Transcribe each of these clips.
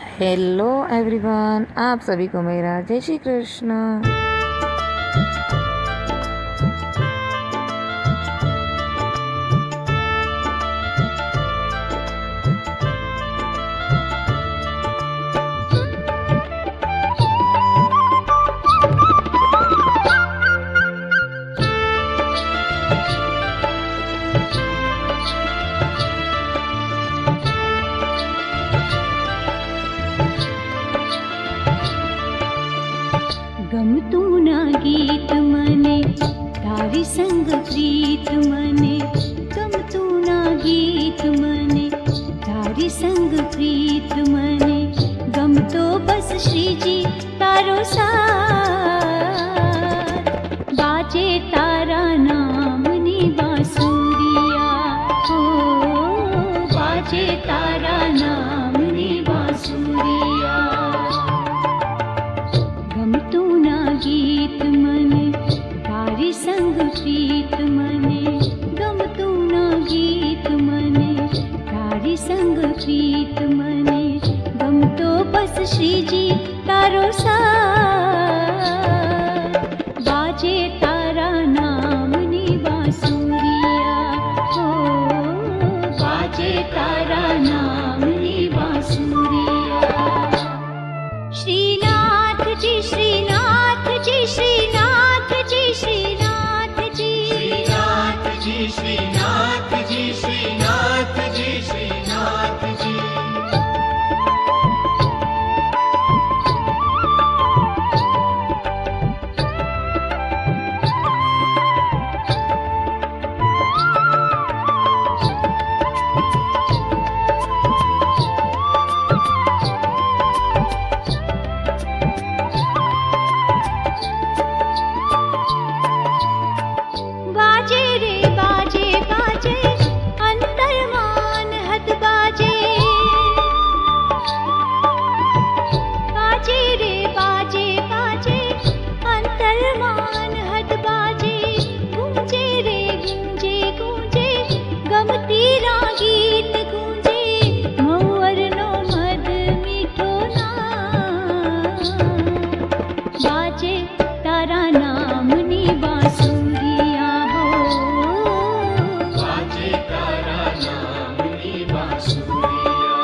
Hello everyone, आप सभी को मेरा जय श्री कृष्ण। गमतू ना गीत मने तारी संग प्रीत मने, गमतू ना गीत मने तारी संग प्रीत मने, गमतो बस श्री जी तारो साथ, बाजे तारा नामनी बांसुरिया हो, बाजे तारा नामनी बांसुरिया। गमतू ना गीत मने तारी संग प्रीत मने, गमतू ना गीत मने तारी संग प्रीत मने, गमतो बस श्री जी तारो साथ, बाजे तारा नामनी बांसुरिया हो, बाजे तारा नामनी बांसुरिया। श्रीनाथ जी, श्रीनाथ जी, श्रीनाथ जी, श्रीनाथ जी, श्रीनाथ जी, श्रीनाथ जी, श्रीनाथ जी, श्रीनाथ जी। बाजे रे बाजे बाजे अंतर्मान हद बाजे, बाजे रे बाजे बाजे अंतर्मान हद बाजे, गूंजे रे गूंजे गूंजे गमतीरा गीत गूंजे, मऊअर नो मद मीठो नाम, बाजे तारा नामनी बांसुरिया हो, बाजे तारा नामनी बांसुरिया।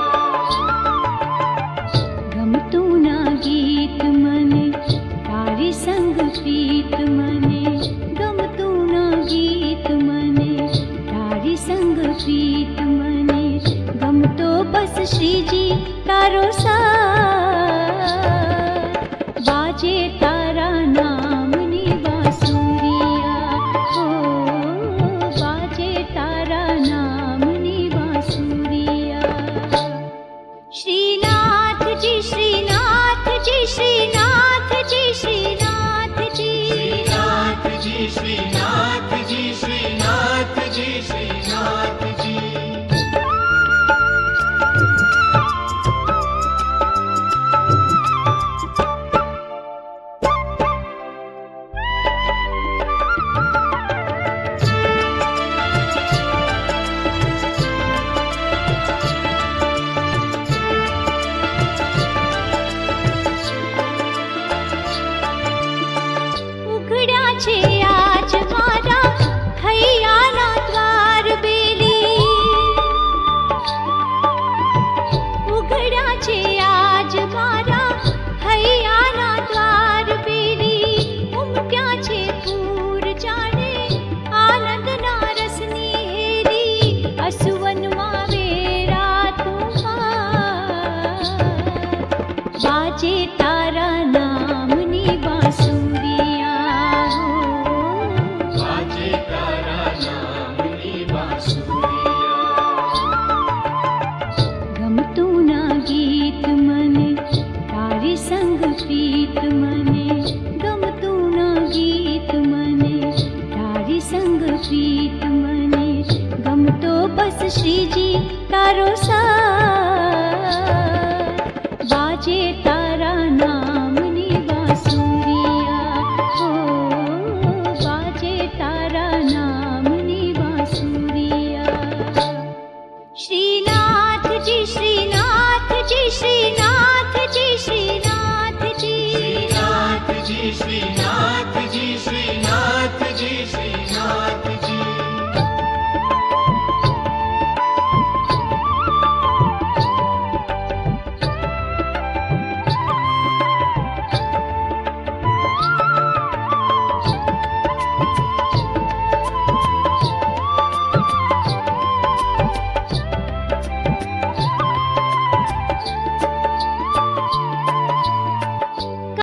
गमतू ना गीत मने तारी संग प्रीत मने, गमतू ना गीत मने तारी संग प्रीत मने, गमतो बस श्री जी तारो साथ, बाजे तारा नामनी बांसुरिया हो, बाजे तारा नामनी बांसुरिया। श्रीनाथ जी, श्रीनाथ जी, श्रीनाथ जी, श्रीनाथ जी, श्रीनाथ जी, श्रीनाथ जी, श्रीनाथ जी, श्रीनाथ जी। ઉઘડ્યા છે આજ મારા હૈયાના દ્વાર બેલી, ઉઘડ્યા છે આજ મારા હૈયાના દ્વાર બેલી, ઉમટ્યા છે પૂર જાણે આનંદના રસની હેરી, અસુવનમાં વેરા તુમાર, બાજે તારા નામની બાંસુરિયા હો, बाजे तारा नामनी बांसुरिया। गमतू ना गीत मने तारी संग प्रीत मने, गमतू ना गीत मने तारी संग प्रीत मने, गमतो बस श्री जी तारो साथ, बाजे